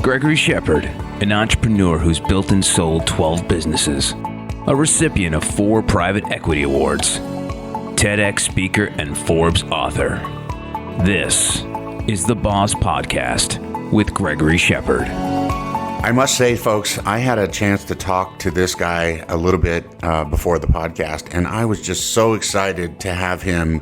Gregory Shepard, an entrepreneur who's built and sold 12 businesses, a recipient of 4 private equity awards, TEDx speaker and Forbes author. This is the Boss Podcast with Gregory Shepard. I must say, folks, I had a chance to talk to this guy a little bit before the podcast, and I was just so excited to have him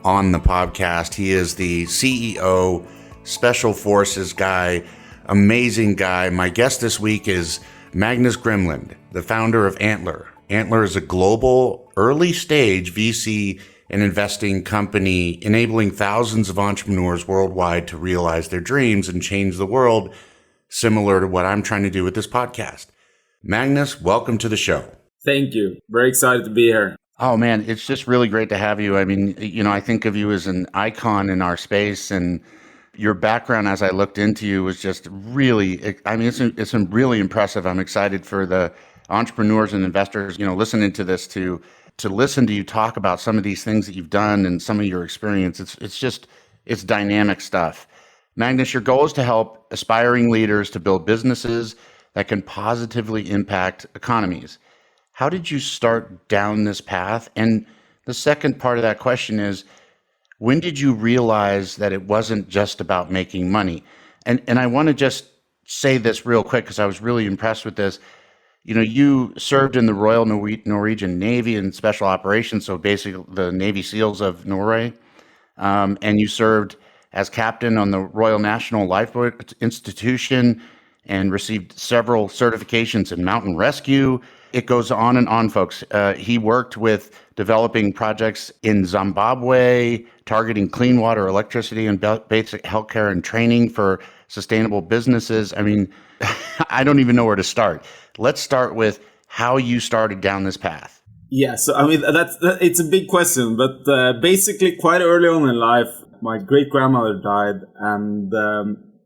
on the podcast. He is the CEO, Special Forces guy, amazing guy. My guest this week is Magnus Grimeland, the founder of Antler. Antler is a global early stage VC and investing company enabling thousands of entrepreneurs worldwide to realize their dreams and change the world, similar to what I'm trying to do with this podcast. Magnus, welcome to the show. Thank you. Very excited to be here. Oh man, it's just really great to have you. I mean, I think of you as an icon in our space, and your background as I looked into you was just really, it's really impressive. I'm excited for the entrepreneurs and investors, listening to this to listen to you talk about some of these things that you've done and some of your experience. It's dynamic stuff. Magnus, your goal is to help aspiring leaders to build businesses that can positively impact economies. How did you start down this path? And the second part of that question is, when did you realize that it wasn't just about making money? And I want to just say this real quick because I was really impressed with this. You served in the Royal Norwegian Navy in special operations, so basically the Navy SEALs of Norway. And you served as captain on the Royal National Lifeboat Institution and received several certifications in mountain rescue. It goes on and on, folks. He worked with developing projects in Zimbabwe, targeting clean water, electricity, and basic healthcare and training for sustainable businesses. I mean, I don't even know where to start. Let's start with how you started down this path. Yeah, so it's a big question, but basically quite early on in life, my great-grandmother died, and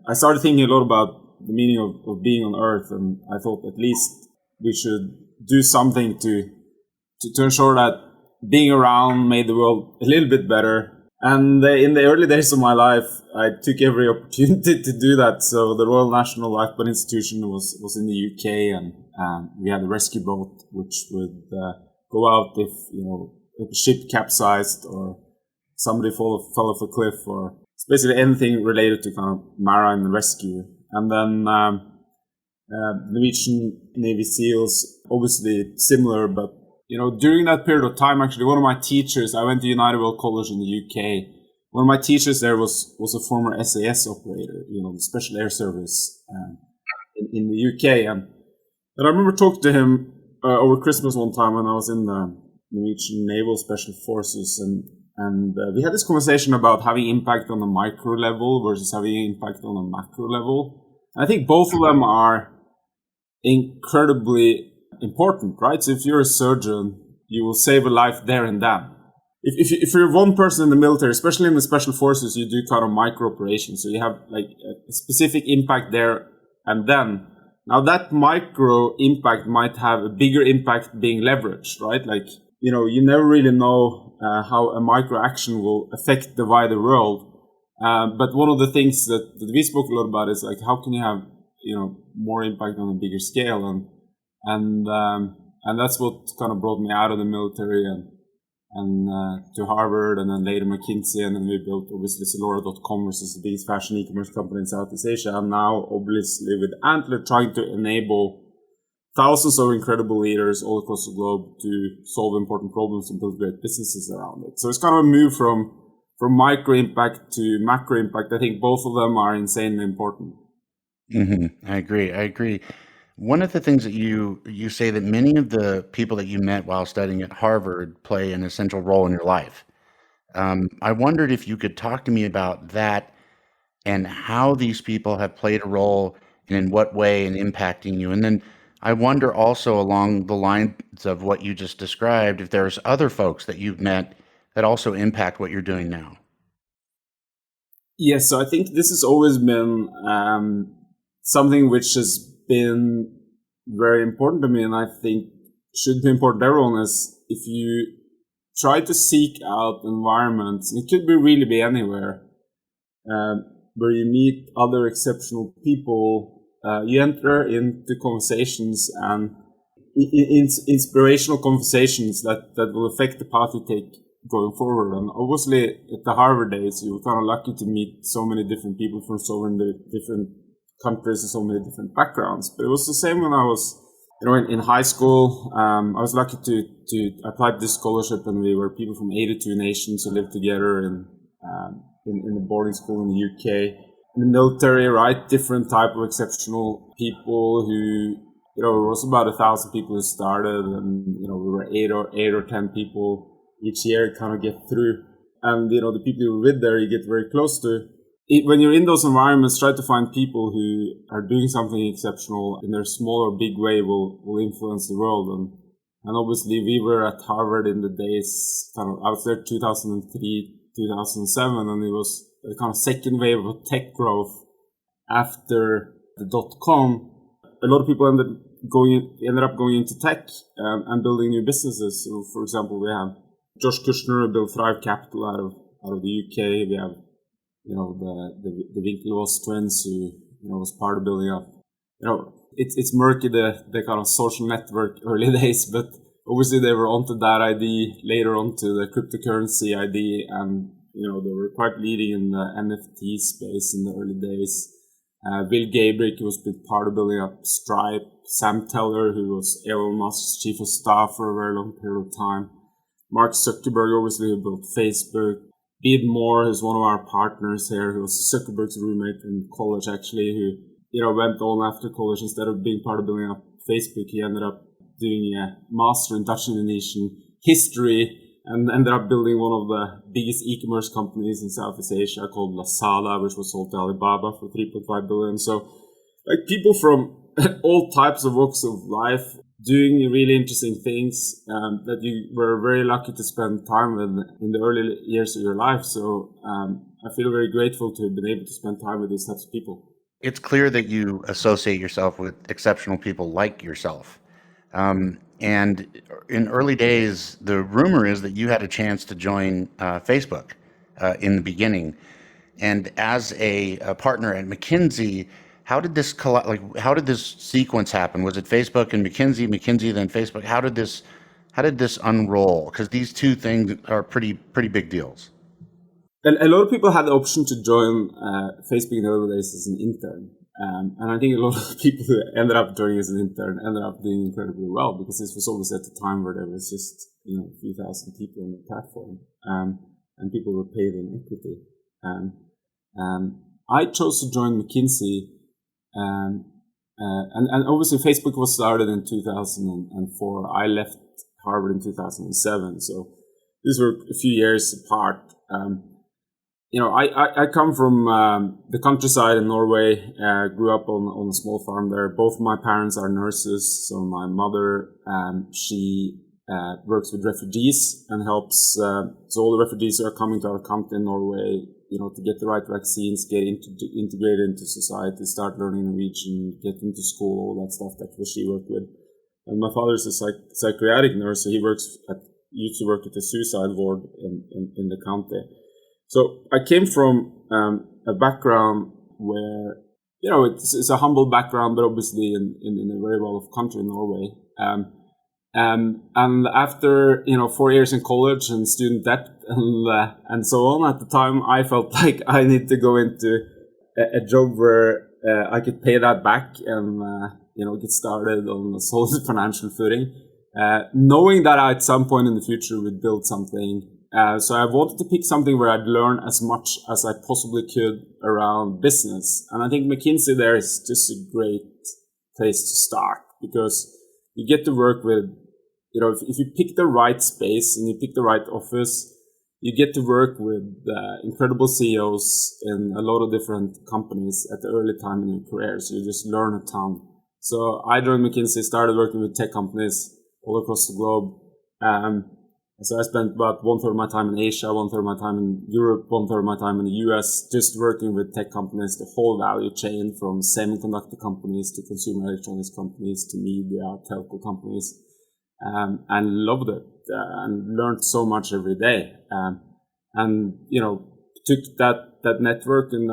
I started thinking a lot about the meaning of being on Earth, and I thought at least we should do something to ensure that being around made the world a little bit better. And in the early days of my life, I took every opportunity to do that. So the Royal National Lifeboat Institution was in the UK, and we had a rescue boat which would go out if a ship capsized or somebody fell off a cliff, or basically anything related to kind of marine rescue. And then Norwegian Navy SEALs, obviously similar, but during that period of time, actually, one of my teachers, I went to United World College in the UK. One of my teachers there was a former SAS operator, the Special Air Service in the UK. And I remember talking to him over Christmas one time when I was in the Norwegian Naval Special Forces, and we had this conversation about having impact on a micro level versus having impact on a macro level. I think both of them are incredibly important, right? So if you're a surgeon, you will save a life there and then. If you're one person in the military, especially in the special forces, you do kind of micro operations. So you have like a specific impact there and then. Now that micro impact might have a bigger impact being leveraged, right? Like, you never really know how a micro action will affect the wider world. But one of the things that we spoke a lot about is like, how can you have, more impact on a bigger scale? And that's what kind of brought me out of the military and to Harvard, and then later McKinsey, and then we built obviously Zalora.com, which is the biggest fashion e-commerce company in Southeast Asia, and now obviously with Antler trying to enable thousands of incredible leaders all across the globe to solve important problems and build great businesses around it. So it's kind of a move from micro impact to macro impact. I think both of them are insanely important. Mm-hmm. I agree. One of the things that you say that many of the people that you met while studying at Harvard play an essential role in your life. I wondered if you could talk to me about that and how these people have played a role and in what way in impacting you. And then I wonder also along the lines of what you just described, if there's other folks that you've met that also impact what you're doing now. Yes, so I think this has always been something which has been very important to me, and I think should be important to everyone, is if you try to seek out environments, and it could really be anywhere, where you meet other exceptional people you enter into conversations and inspirational conversations that will affect the path you take going forward. And obviously, at the Harvard days, you were kind of lucky to meet so many different people from so many different countries and so many different backgrounds. But it was the same when I was, in high school. I was lucky to apply this scholarship, and we were people from 82 nations who lived together in a boarding school in the UK. In the military, right? Different type of exceptional people who, there was about 1,000 people who started, and, we were eight or 10 people each year kind of get through. And, the people you're with there, you get very close to. When you're in those environments, try to find people who are doing something exceptional in their small or big way will influence the world. And obviously we were at Harvard in the days, I was there 2003, 2007, and it was the kind of second wave of tech growth after the .com. A lot of people ended up going into tech and building new businesses. So, for example, we have Josh Kushner, who built Thrive Capital out of the UK. We have, the Winklevoss twins, who, was part of building up. It's murky, the kind of social network early days, but obviously they were onto that ID, later onto the cryptocurrency ID, and, they were quite leading in the NFT space in the early days. Bill Gabrick, who was part of building up Stripe. Sam Teller, who was Elon Musk's chief of staff for a very long period of time. Mark Zuckerberg, obviously, who built Facebook. Bede Moore is one of our partners here, who was Zuckerberg's roommate in college, actually, who, went on after college. Instead of being part of building up Facebook, he ended up doing a master in Dutch Indonesian history and ended up building one of the biggest e-commerce companies in Southeast Asia called Lazada, which was sold to Alibaba for $3.5 billion. So, people from all types of walks of life doing really interesting things that you were very lucky to spend time with in the early years of your life. So I feel very grateful to have been able to spend time with these types of people. It's clear that you associate yourself with exceptional people like yourself. And in early days, the rumor is that you had a chance to join Facebook in the beginning. And as a partner at McKinsey, how did this sequence happen? Was it Facebook and McKinsey then Facebook? How did this unroll? Because these two things are pretty big deals. A lot of people had the option to join Facebook in the early days as an intern. And I think a lot of people who ended up joining as an intern ended up doing incredibly well, because this was always at the time where there was just, a few thousand people on the platform, and people were paid in equity. I chose to join McKinsey, and obviously Facebook was started in 2004. I left Harvard in 2007, so these were a few years apart. I come from the countryside in Norway. Grew up on a small farm there. Both my parents are nurses. So my mother, she works with refugees and helps. So all the refugees who are coming to our country in Norway, to get the right vaccines, get integrated into society, start learning Norwegian, get into school, all that stuff. That's what she worked with. And my father's a psychiatric nurse, so he used to work at the suicide ward in the county. So I came from a background where, it's a humble background, but obviously in a very well-off country in Norway. And after, 4 years in college and student debt and so on, at the time, I felt like I need to go into a job where I could pay that back and, get started on a solid financial footing, knowing that I, at some point in the future, would build something. So I wanted to pick something where I'd learn as much as I possibly could around business. And I think McKinsey there is just a great place to start, because you get to work with, if you pick the right space and you pick the right office, you get to work with incredible CEOs in a lot of different companies at the early time in your career. So you just learn a ton. So I joined McKinsey, started working with tech companies all across the globe. So I spent about 1/3 of my time in Asia, 1/3 of my time in Europe, 1/3 of my time in the US, just working with tech companies, the whole value chain, from semiconductor companies to consumer electronics companies to media, telco companies, and loved it and learned so much every day. Took that network and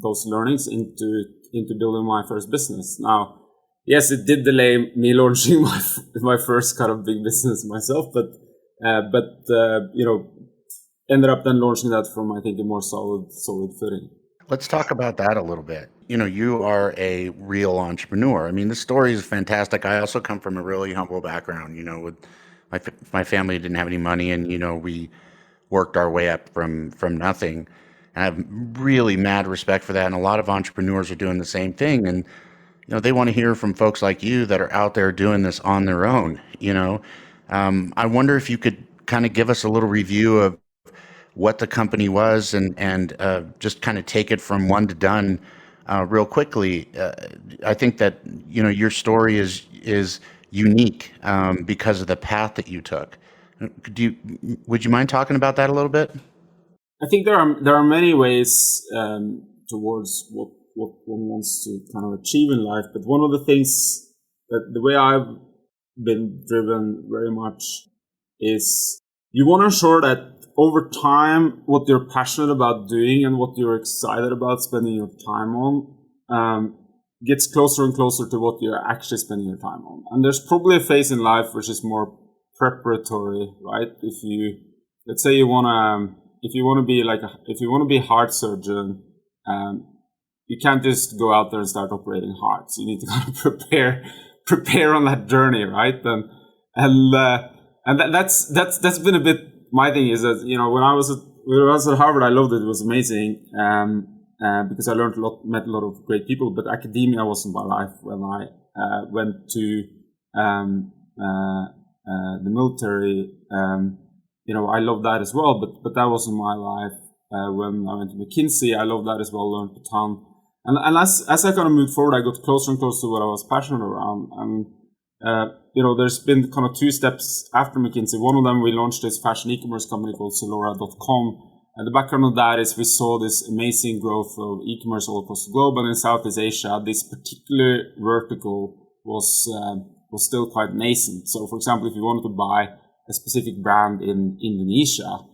those learnings into into building my first business. Now, yes, it did delay me launching my first kind of big business myself, but ended up then launching that from, I think, a more solid footing. Let's talk about that a little bit. You are a real entrepreneur. I mean, the story is fantastic. I also come from a really humble background. With my family didn't have any money, and we worked our way up from nothing. And I have really mad respect for that. And a lot of entrepreneurs are doing the same thing. And they want to hear from folks like you that are out there doing this on their own. I wonder if you could kind of give us a little review of what the company was, and just kind of take it from one to done real quickly. I think that your story is unique because of the path that you took. Would you mind talking about that a little bit? I think there are many ways towards what one wants to kind of achieve in life, but one of the things that the way I've been driven very much is you want to ensure that over time, what you're passionate about doing and what you're excited about spending your time on gets closer and closer to what you're actually spending your time on. And there's probably a phase in life which is more preparatory, right? Let's say if you want to be a heart surgeon, you can't just go out there and start operating hearts. You need to kind of prepare on that journey, right? And that's been a bit. My thing is that when I was at Harvard, I loved it. It was amazing because I learned a lot, met a lot of great people. But academia wasn't my life. When I went to the military, I loved that as well. But that wasn't my life. When I went to McKinsey, I loved that as well. Learned a ton. And as I kind of moved forward, I got closer and closer to what I was passionate around. And there's been kind of two steps after McKinsey. One of them, we launched this fashion e-commerce company called Zalora.com. And the background of that is we saw this amazing growth of e-commerce all across the globe. And in Southeast Asia, this particular vertical was still quite nascent. So, for example, if you wanted to buy a specific brand in Indonesia,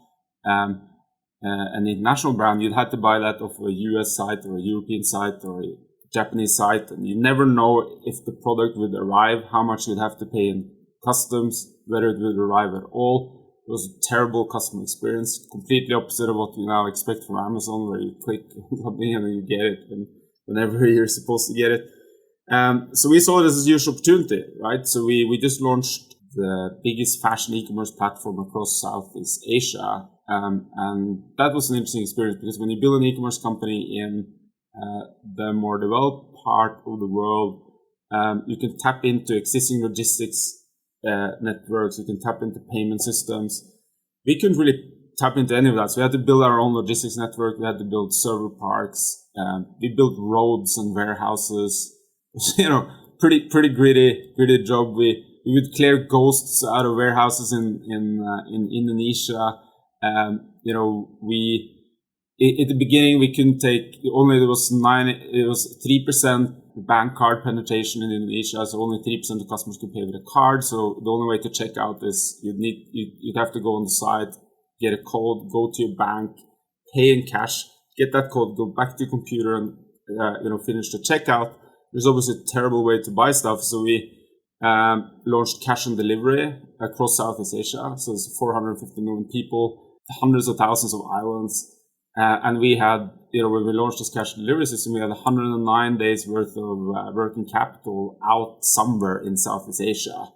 an international brand, you'd have to buy that off a US site or a European site or a Japanese site, and you never know if the product would arrive, how much you'd have to pay in customs, whether it would arrive at all. It was a terrible customer experience, completely opposite of what you now expect from Amazon, where you click something and then you get it whenever you're supposed to get it. So we saw it as a huge opportunity, right? So we just launched the biggest fashion e-commerce platform across Southeast Asia. And that was an interesting experience because when you build an e-commerce company in the more developed part of the world, you can tap into existing logistics networks, you can tap into payment systems. We couldn't really tap into any of that. So we had to build our own logistics network, we had to build server parks, we built roads and warehouses. Pretty gritty job. We would clear ghosts out of warehouses in Indonesia. At the beginning, we couldn't take, there was 3% bank card penetration in Indonesia, so only 3% of customers could pay with a card. So the only way to check out is you'd have to go on the site, get a code, go to your bank, pay in cash, get that code, go back to your computer and, finish the checkout. There's obviously a terrible way to buy stuff. So we launched cash on delivery across Southeast Asia. So it's 450 million people, hundreds of thousands of islands. And we had, when we launched this cash delivery system, we had 109 days worth of working capital out somewhere in Southeast Asia.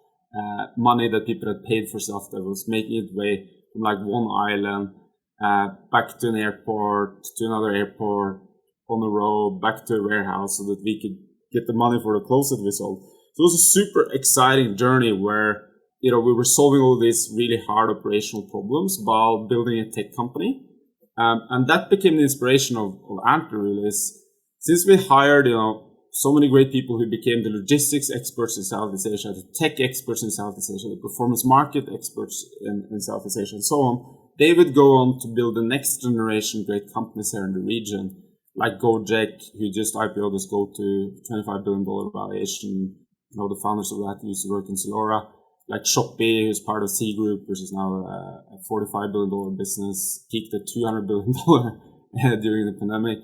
Money that people had paid for stuff that was making its way from like one island back to an airport, to another airport, on the road, back to a warehouse so that we could get the money for the clothes that we sold. So it was a super exciting journey where, we were solving all these really hard operational problems while building a tech company. And that became the inspiration of Antler, really. Since we hired, so many great people who became the logistics experts in Southeast Asia, the tech experts in Southeast Asia, the performance market experts in Southeast Asia, and so on, they would go on to build the next generation great companies here in the region, like Gojek, who just IPO'd this Go to $25 billion valuation. The founders of that used to work in Zalora. Like Shopee, who's part of C Group, which is now a $45 billion business, peaked at $200 billion during the pandemic.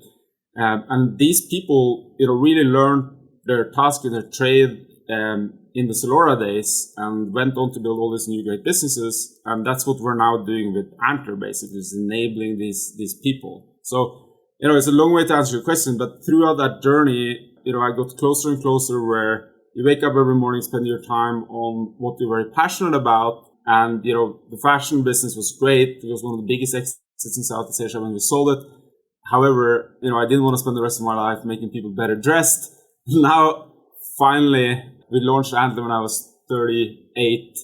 And these people, really learned their task and their trade in the Zalora days and went on to build all these new great businesses. And that's what we're now doing with Antler, basically, is enabling these people. So, it's a long way to answer your question, but throughout that journey, I got closer and closer where you wake up every morning, spend your time on what you're very passionate about. And, the fashion business was great. It was one of the biggest exits in Southeast Asia when we sold it. However, I didn't want to spend the rest of my life making people better dressed. Now, finally, we launched Antler when I was 38.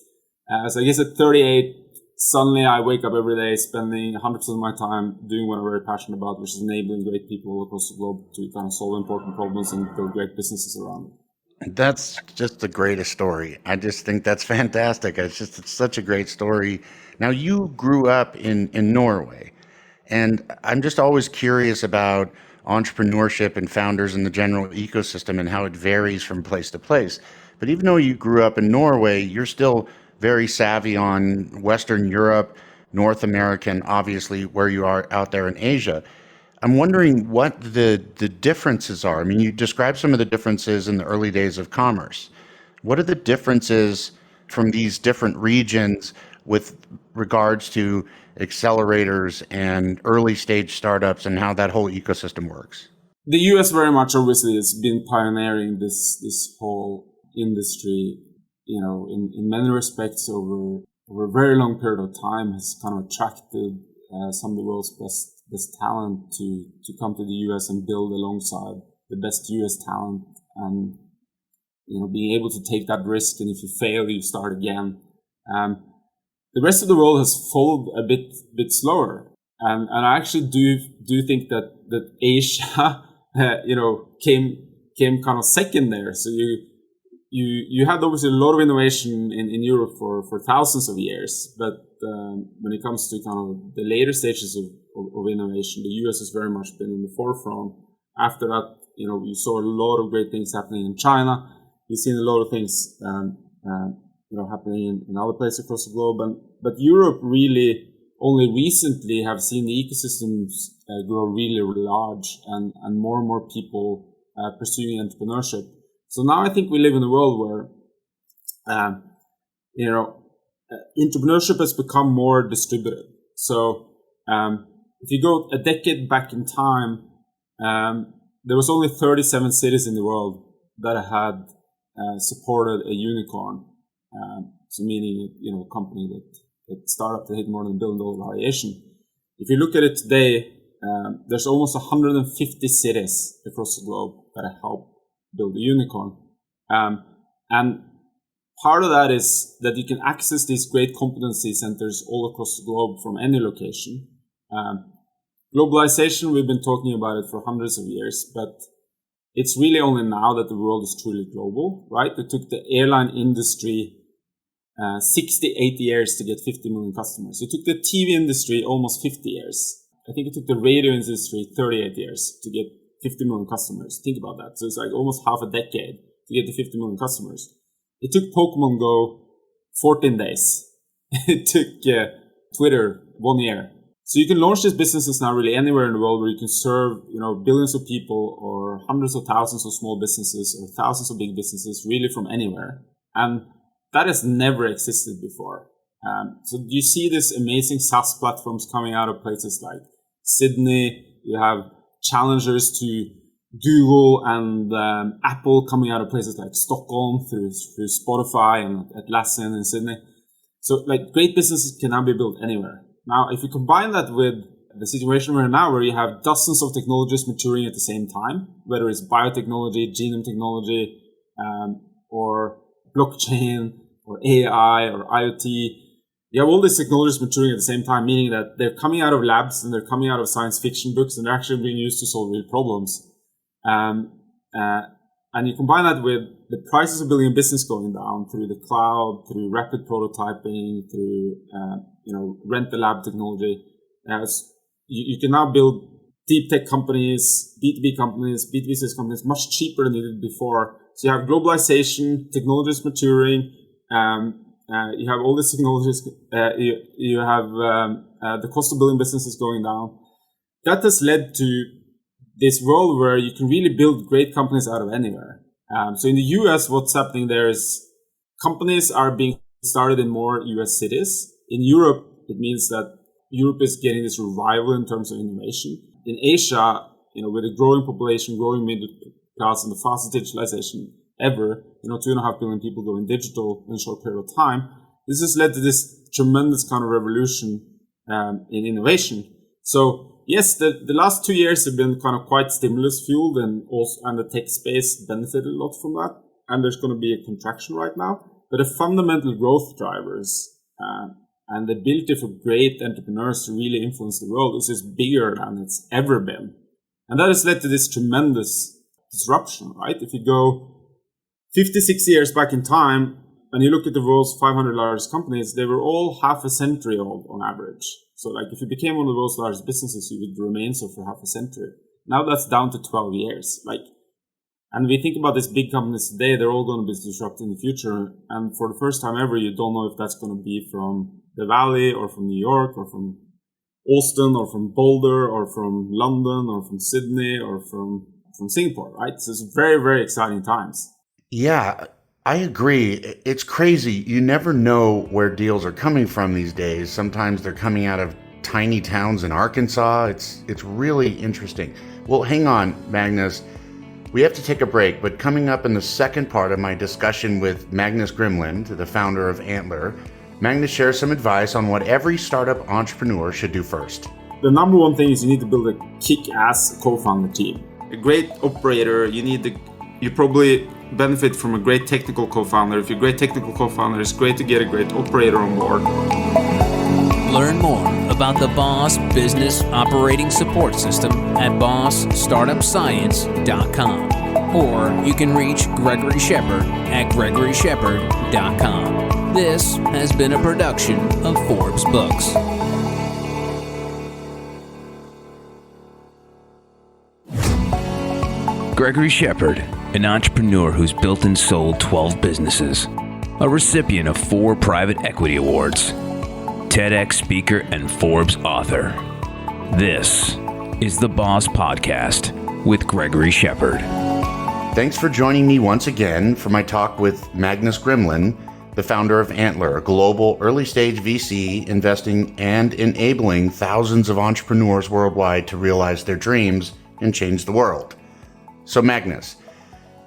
So I guess at 38, suddenly I wake up every day spending 100% of my time doing what I'm very passionate about, which is enabling great people across the globe to kind of solve important problems and build great businesses around it. That's just the greatest story. I just think that's fantastic. It's such a great story. Now, you grew up in Norway, and I'm just always curious about entrepreneurship and founders in the general ecosystem and how it varies from place to place. But even though you grew up in Norway, you're still very savvy on Western Europe, North America, and obviously where you are out there in Asia. I'm wondering what the differences are. I mean, you described some of the differences in the early days of commerce. What are the differences from these different regions with regards to accelerators and early stage startups and how that whole ecosystem works? The US very much obviously has been pioneering this whole industry, in many respects over a very long period of time has kind of attracted some of the world's best talent to come to the US and build alongside the best US talent, and being able to take that risk, and if you fail you start again. The rest of the world has followed a bit slower, and I actually do think that Asia came kind of second there. So you had obviously a lot of innovation in Europe for thousands of years, but when it comes to kind of the later stages of innovation, the US has very much been in the forefront. After that, you saw a lot of great things happening in China. You've seen a lot of things happening in other places across the globe, but Europe really only recently have seen the ecosystems grow really, really large, and more people pursuing entrepreneurship. So now I think we live in a world where, entrepreneurship has become more distributed. So if you go a decade back in time, there was only 37 cities in the world that had supported a unicorn. So meaning, a company that startup that hit more than $1 billion valuation. If you look at it today, there's almost 150 cities across the globe that have helped build a unicorn. And part of that is that you can access these great competency centers all across the globe from any location. Globalization, we've been talking about it for hundreds of years, but it's really only now that the world is truly global, right? It took the airline industry 68 years to get 50 million customers. It took the TV industry almost 50 years. I think it took the radio industry 38 years to get 50 million customers. Think about that. So it's like almost half a decade to get to 50 million customers. It took Pokemon Go 14 days. It took Twitter 1 year. So you can launch these businesses now really anywhere in the world where you can serve, billions of people or hundreds of thousands of small businesses or thousands of big businesses really from anywhere. And that has never existed before. So you see these amazing SaaS platforms coming out of places like Sydney. You have challengers to Google and Apple coming out of places like Stockholm through Spotify and Atlassian in Sydney. So great businesses can now be built anywhere. Now, if you combine that with the situation we're in now, where you have dozens of technologies maturing at the same time, whether it's biotechnology, genome technology, or blockchain, or AI, or IoT, you have all these technologies maturing at the same time, meaning that they're coming out of labs and they're coming out of science fiction books and they're actually being used to solve real problems. And you combine that with the prices of building a business going down through the cloud, through rapid prototyping, through rent the lab technology. You can now build deep tech companies, B2B companies, B2B sales companies much cheaper than you did before. So you have globalization, technologies maturing. You have all these technologies. You have the cost of building businesses going down. That has led to this world where you can really build great companies out of anywhere. So in the US, what's happening there is companies are being started in more US cities. In Europe, it means that Europe is getting this revival in terms of innovation. In Asia, with a growing population, growing middle class, and the fastest digitalization ever, 2.5 billion people going digital in a short period of time, this has led to this tremendous kind of revolution in innovation. So yes, the last 2 years have been kind of quite stimulus fueled, and the tech space benefited a lot from that. And there's going to be a contraction right now, but the fundamental growth drivers and the ability for great entrepreneurs to really influence the world is just bigger than it's ever been. And that has led to this tremendous disruption, right? If you go 56 years back in time and you look at the world's 500 largest companies, they were all half a century old on average. So like if you became one of the world's largest businesses, you would remain so for half a century. Now that's down to 12 years. And we think about these big companies today, they're all going to be disrupted in the future. And for the first time ever, you don't know if that's going to be from the Valley or from New York or from Austin or from Boulder or from London or from Sydney or from Singapore, right? So it's very, very exciting times. Yeah, I agree. It's crazy. You never know where deals are coming from these days. Sometimes they're coming out of tiny towns in Arkansas. It's really interesting. Well, hang on, Magnus. We have to take a break, but coming up in the second part of my discussion with Magnus Grimeland, the founder of Antler, Magnus shares some advice on what every startup entrepreneur should do first. The number one thing is you need to build a kick-ass co-founder team. A great operator, you probably benefit from a great technical co-founder. If you're a great technical co-founder, it's great to get a great operator on board. Learn more about the Boss Business Operating Support System at bossstartupscience.com, or you can reach Gregory Shepard at gregoryshepard.com. This has been a production of Forbes Books. Gregory Shepard, an entrepreneur who's built and sold 12 businesses, a recipient of 4 private equity awards, TEDx speaker and Forbes author. This is the Boss Podcast with Gregory Shepard. Thanks for joining me once again for my talk with Magnus Grimeland, the founder of Antler, a global early-stage VC investing and enabling thousands of entrepreneurs worldwide to realize their dreams and change the world. So Magnus,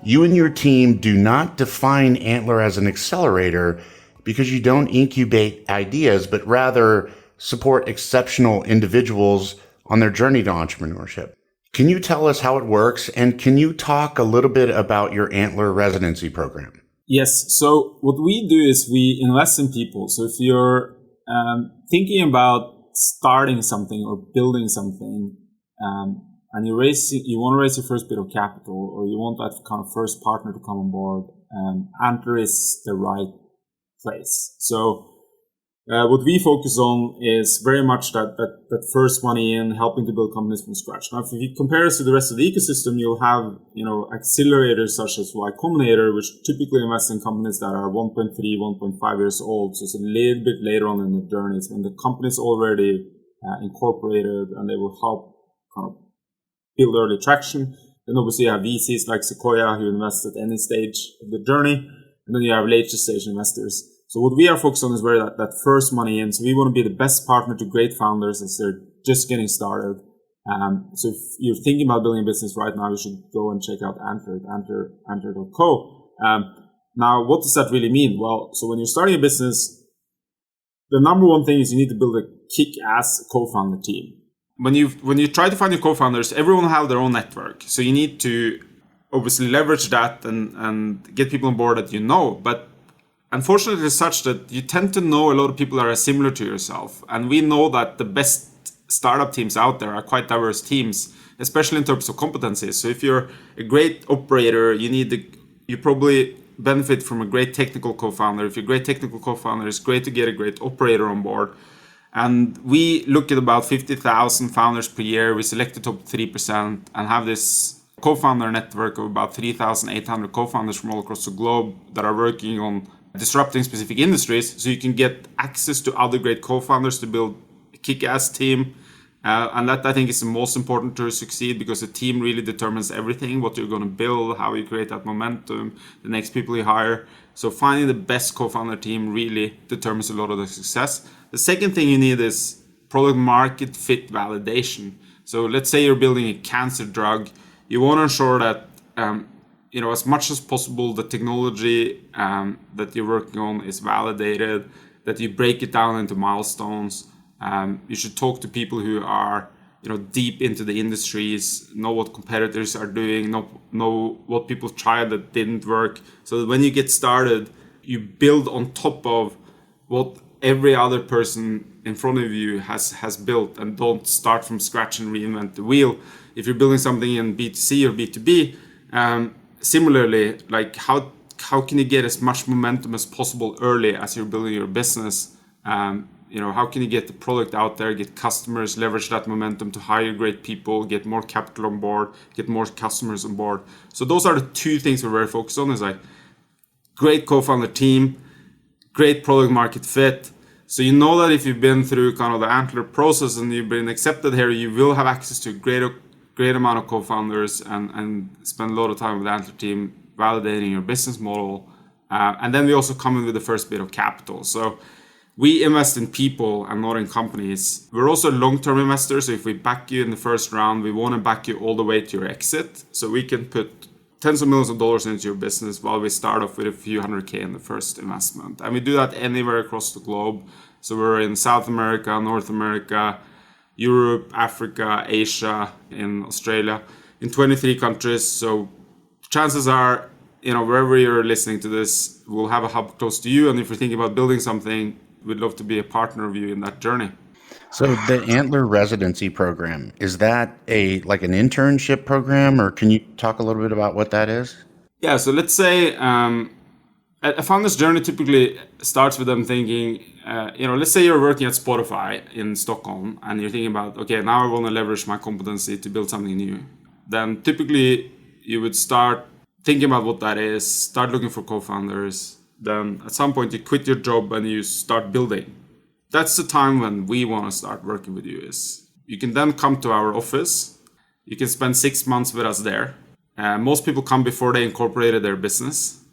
you and your team do not define Antler as an accelerator because you don't incubate ideas, but rather support exceptional individuals on their journey to entrepreneurship. Can you tell us how it works? And can you talk a little bit about your Antler residency program? Yes. So what we do is we invest in people. So if you're thinking about starting something or building something, and you want to raise your first bit of capital, or you want that kind of first partner to come on board, Antler is the right place. So what we focus on is very much that first money in, helping to build companies from scratch. Now, if you compare us to the rest of the ecosystem, you'll have accelerators such as Y Combinator, which typically invest in companies that are 1.3, 1.5 years old. So it's a little bit later on in the journey. It's when the company's already incorporated, and they will help kind of build early traction. Then obviously you have VCs like Sequoia who invest at any stage of the journey. And then you have later stage investors. So what we are focused on is where that first money in. So we want to be the best partner to great founders as they're just getting started. So if you're thinking about building a business right now, you should go and check out Antler at antler.co. Now, what does that really mean? Well, so when you're starting a business, the number one thing is you need to build a kick-ass co-founder team. When you try to find your co-founders, everyone have their own network. So you need to obviously leverage that and get people on board that you know. But unfortunately, it's such that you tend to know a lot of people that are similar to yourself. And we know that the best startup teams out there are quite diverse teams, especially in terms of competencies. So if you're a great operator, you probably benefit from a great technical co-founder. If you're a great technical co-founder, it's great to get a great operator on board. And we look at about 50,000 founders per year. We select the top 3% and have this co-founder network of about 3,800 co-founders from all across the globe that are working on disrupting specific industries. So you can get access to other great co-founders to build a kick-ass team And that I think is the most important to succeed, because the team really determines everything, what you're going to build, how you create that momentum, the next people you hire. So finding the best co-founder team really determines a lot of the success. The second thing you need is product market fit validation. So let's say you're building a cancer drug. You want to ensure that as much as possible, the technology that you're working on is validated, that you break it down into milestones. You should talk to people who are deep into the industries, know what competitors are doing, know what people tried that didn't work, so that when you get started, you build on top of what every other person in front of you has built, and don't start from scratch and reinvent the wheel. If you're building something in B2C or B2B, similarly, like how can you get as much momentum as possible early as you're building your business? How can you get the product out there, get customers, leverage that momentum to hire great people, get more capital on board, get more customers on board? So those are the two things we're very focused on, is like great co-founder team, great product market fit. So you know that if you've been through kind of the Antler process and you've been accepted here, you will have access to a great amount of co-founders and spend a lot of time with the Antler team validating your business model. And then we also come in with the first bit of capital. So we invest in people and not in companies. We're also long-term investors. So if we back you in the first round, we want to back you all the way to your exit. So we can put tens of millions of dollars into your business while we start off with a few $100K in the first investment. And we do that anywhere across the globe. So we're in South America, North America, Europe, Africa, Asia, in Australia, in 23 countries. So chances are, wherever you're listening to this, we'll have a hub close to you. And if you're thinking about building something, we'd love to be a partner of you in that journey. So the Antler Residency program, is that an internship program, or can you talk a little bit about what that is? Yeah, so let's say a founder's journey typically starts with them thinking, let's say you're working at Spotify in Stockholm and you're thinking about, okay, now I want to leverage my competency to build something new. Then typically you would start thinking about what that is, start looking for co-founders. Then at some point you quit your job and you start building. That's the time when we want to start working with you. Is you can then come to our office. You can spend 6 months with us there. Most people come before they incorporated their business.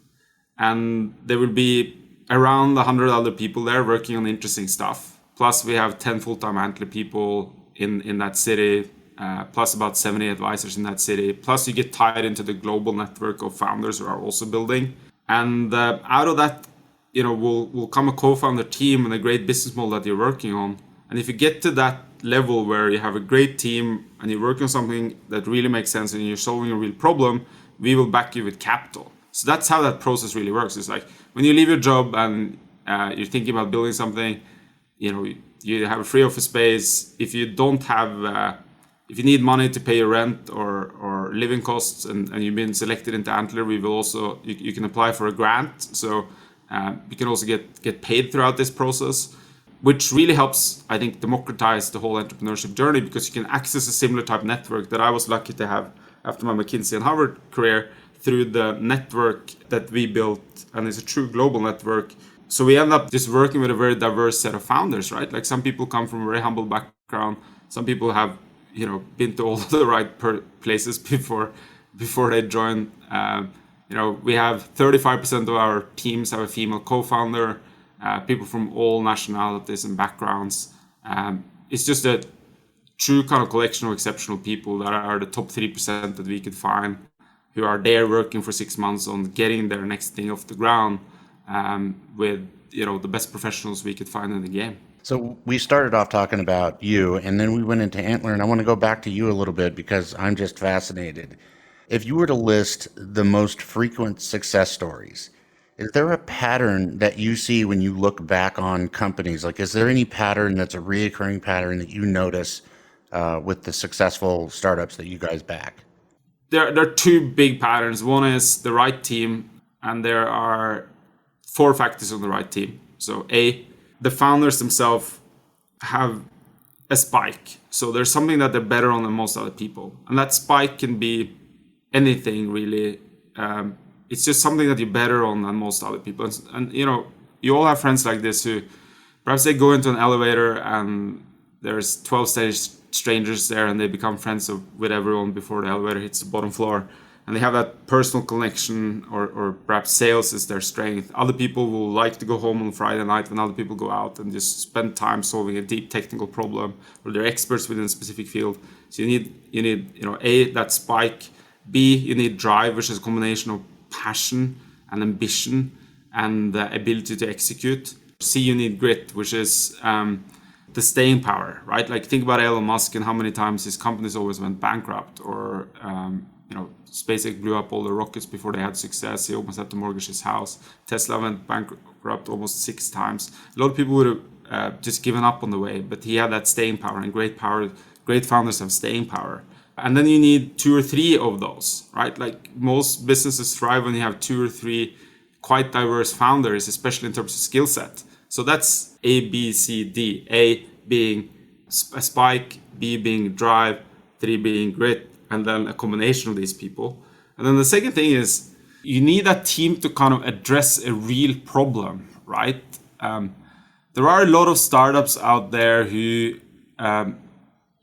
And there will be around 100 other people there working on interesting stuff. Plus we have 10 full-time Antler people in that city, plus about 70 advisors in that city. Plus you get tied into the global network of founders who are also building. And out of that, will come a co-founder team and a great business model that you're working on. And if you get to that level where you have a great team and you're working on something that really makes sense and you're solving a real problem, we will back you with capital. So that's how that process really works. It's like when you leave your job and you're thinking about building something, you have a free office space. If you don't have, if you need money to pay your rent or living costs and you've been selected into Antler, we will also, you can apply for a grant. So you can also get paid throughout this process, which really helps, I think, democratize the whole entrepreneurship journey, because you can access a similar type network that I was lucky to have after my McKinsey and Harvard career through the network that we built, and it's a true global network. So we end up just working with a very diverse set of founders, right? Like some people come from a very humble background. Some people have, been to all the right places before they join. We have 35% of our teams have a female co-founder, people from all nationalities and backgrounds. It's just a true kind of collection of exceptional people that are the top 3% that we could find, who are there working for 6 months on getting their next thing off the ground, with the best professionals we could find in the game. So we started off talking about you, and then we went into Antler, and I want to go back to you a little bit because I'm just fascinated. If you were to list the most frequent success stories, is there a pattern that you see when you look back on companies? Like, is there any pattern that's a reoccurring pattern that you notice with the successful startups that you guys back? There are two big patterns. One is the right team, and there are 4 factors on the right team. So A, the founders themselves have a spike. So there's something that they're better on than most other people. And that spike can be anything really. It's just something that you're better on than most other people. And you all have friends like this who perhaps they go into an elevator and there's 12 strangers there and they become friends with everyone before the elevator hits the bottom floor. And they have that personal connection, or perhaps sales is their strength. Other people will like to go home on Friday night when other people go out and just spend time solving a deep technical problem, or they're experts within a specific field. So you need A, that spike. B, you need drive, which is a combination of passion and ambition and the ability to execute. C, you need grit, which is the staying power, right? Like think about Elon Musk and how many times his companies always went bankrupt, or SpaceX blew up all the rockets before they had success. He almost had to mortgage his house. Tesla went bankrupt almost 6 times. A lot of people would have just given up on the way, but he had that staying power, and great founders have staying power. And then you need 2 or 3 of those, right? Like most businesses thrive when you have 2 or 3 quite diverse founders, especially in terms of skill set. So that's A, B, C, D. A being a spike, B being drive, 3 being grit, and then a combination of these people. And then the second thing is you need a team to kind of address a real problem, right? There are a lot of startups out there who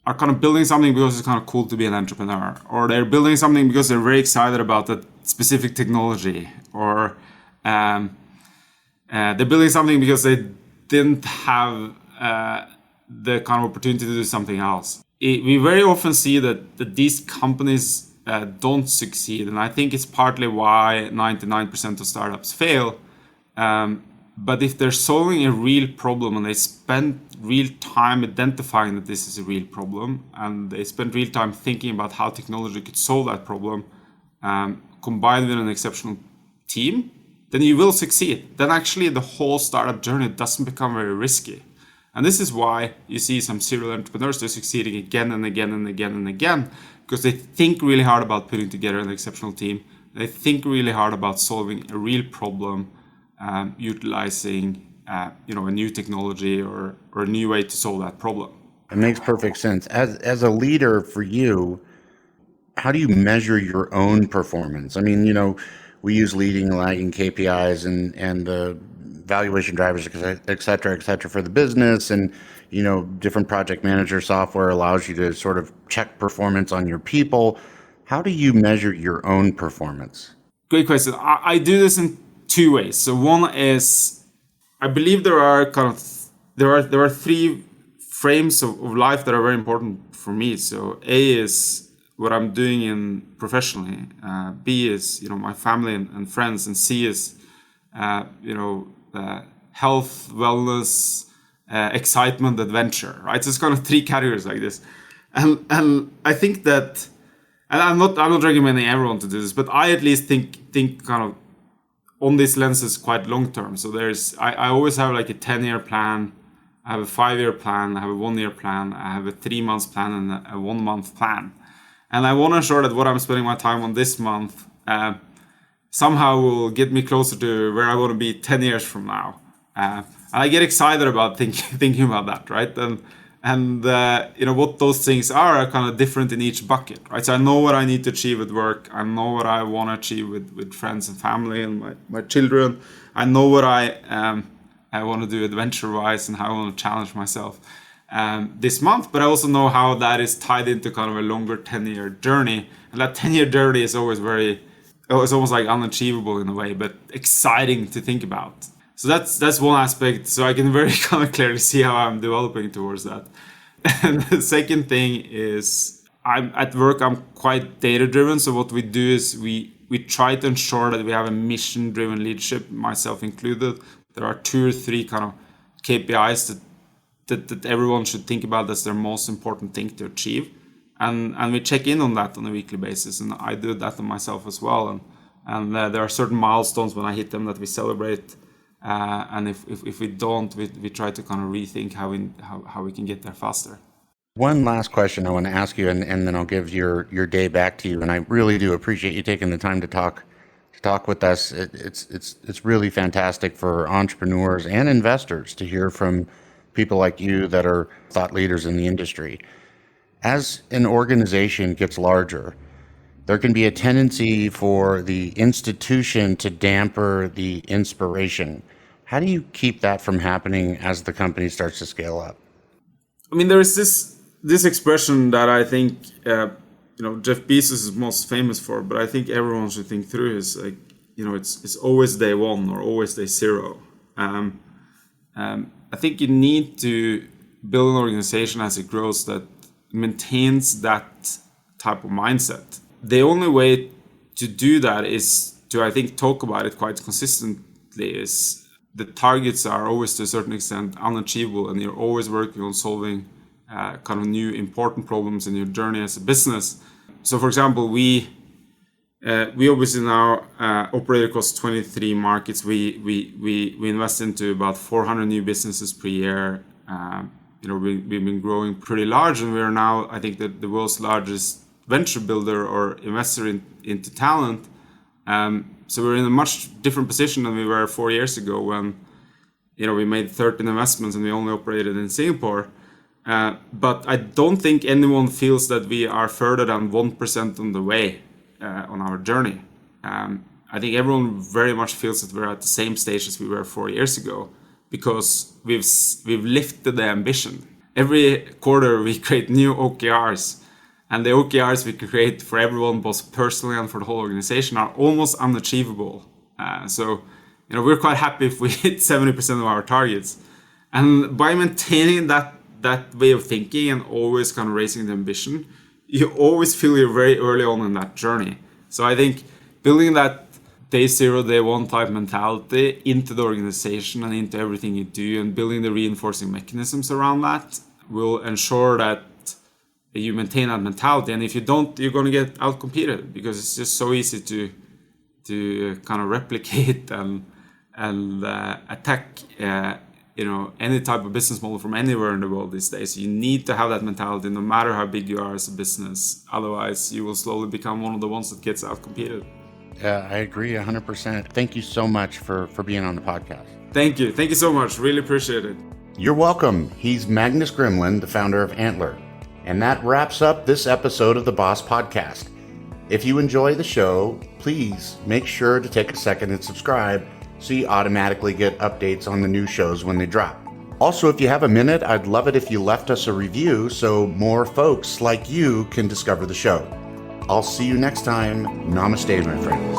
are kind of building something because it's kind of cool to be an entrepreneur, or they're building something because they're very excited about that specific technology, or they're building something because they didn't have the kind of opportunity to do something else. We very often see that these companies don't succeed, and I think it's partly why 99% of startups fail. But if they're solving a real problem and they spend real time identifying that this is a real problem, and they spend real time thinking about how technology could solve that problem, combined with an exceptional team, then you will succeed. Then actually the whole startup journey doesn't become very risky. And this is why you see some serial entrepreneurs, they're succeeding again and again and again and again, because they think really hard about putting together an exceptional team. They think really hard about solving a real problem, utilizing a new technology or a new way to solve that problem. It makes perfect sense. As a leader for you, how do you measure your own performance? I mean, we use leading and lagging KPIs and the valuation drivers, et cetera, for the business. And, different project manager software allows you to sort of check performance on your people. How do you measure your own performance? Great question. I do this in 2 ways. So one is, I believe there are 3 frames of life that are very important for me. So A is what I'm doing in professionally. B is, my family and friends. And C is, health, wellness, excitement, adventure, right? So it's kind of 3 categories like this. And I think that, and I'm not recommending everyone to do this, but I at least think kind of on these lenses quite long term. So I always have like a 10-year plan, I have a 5-year plan, I have a 1-year plan, I have a 3-month plan and a 1-month plan. And I want to ensure that what I'm spending my time on this month somehow will get me closer to where I want to be 10 years from now. And I get excited about thinking about that, right? And what those things are kind of different in each bucket, right? So I know what I need to achieve at work. I know what I want to achieve with friends and family and my children. I know what I want to do adventure-wise and how I want to challenge myself this month. But I also know how that is tied into kind of a longer 10-year journey. And that 10-year journey is always it's almost like unachievable in a way, but exciting to think about. So that's one aspect. So I can very kind of clearly see how I'm developing towards that. And the second thing is at work, I'm quite data driven. So what we do is we try to ensure that we have a mission driven leadership, myself included. There are 2 or 3 kind of KPIs that everyone should think about as their most important thing to achieve. And we check in on that on a weekly basis. And I do that on myself as well. And there are certain milestones when I hit them that we celebrate. And if we don't, we try to kind of rethink how we can get there faster. One last question I want to ask you, and then I'll give your day back to you. And I really do appreciate you taking the time to talk with us. It's really fantastic for entrepreneurs and investors to hear from people like you that are thought leaders in the industry. As an organization gets larger, there can be a tendency for the institution to damper the inspiration. How do you keep that from happening as the company starts to scale up? I mean, there is this this expression that I think Jeff Bezos is most famous for, but I think everyone should think through is like, it's always day one or always day zero. I think you need to build an organization as it grows that maintains that type of mindset. The only way to do that is to, I think, talk about it quite consistently. Is the targets are always to a certain extent unachievable, and you're always working on solving kind of new important problems in your journey as a business. So, for example, we obviously now operate across 23 markets. We invest into about 400 new businesses per year. We've been growing pretty large, and we are now, I think, the world's largest venture builder or investor into talent. So we're in a much different position than we were 4 years ago when, we made 13 investments and we only operated in Singapore. But I don't think anyone feels that we are further than 1% on the way on our journey. I think everyone very much feels that we're at the same stage as we were 4 years ago, because we've lifted the ambition. Every quarter we create new OKRs, and the OKRs we create for everyone, both personally and for the whole organization, are almost unachievable. So we're quite happy if we hit 70% of our targets. And by maintaining that way of thinking and always kind of raising the ambition, you always feel you're very early on in that journey. So I think building that day zero, day one type mentality into the organization and into everything you do, and building the reinforcing mechanisms around that will ensure that you maintain that mentality. And if you don't, you're going to get outcompeted, because it's just so easy to kind of replicate and attack any type of business model from anywhere in the world these days. You need to have that mentality no matter how big you are as a business. Otherwise, you will slowly become one of the ones that gets outcompeted. Yeah, I agree 100%. Thank you so much for being on the podcast. Thank you. Thank you so much. Really appreciate it. You're welcome. He's Magnus Grimeland, the founder of Antler. And that wraps up this episode of the Boss Podcast. If you enjoy the show, please make sure to take a second and subscribe so you automatically get updates on the new shows when they drop. Also, if you have a minute, I'd love it if you left us a review so more folks like you can discover the show. I'll see you next time. Namaste, my friends.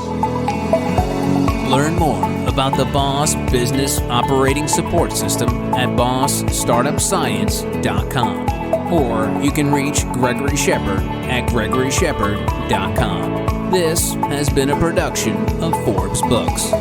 Learn more about the Boss Business Operating Support System at bossstartupscience.com, or you can reach Gregory Shepard at gregoryshepard.com. This has been a production of Forbes Books.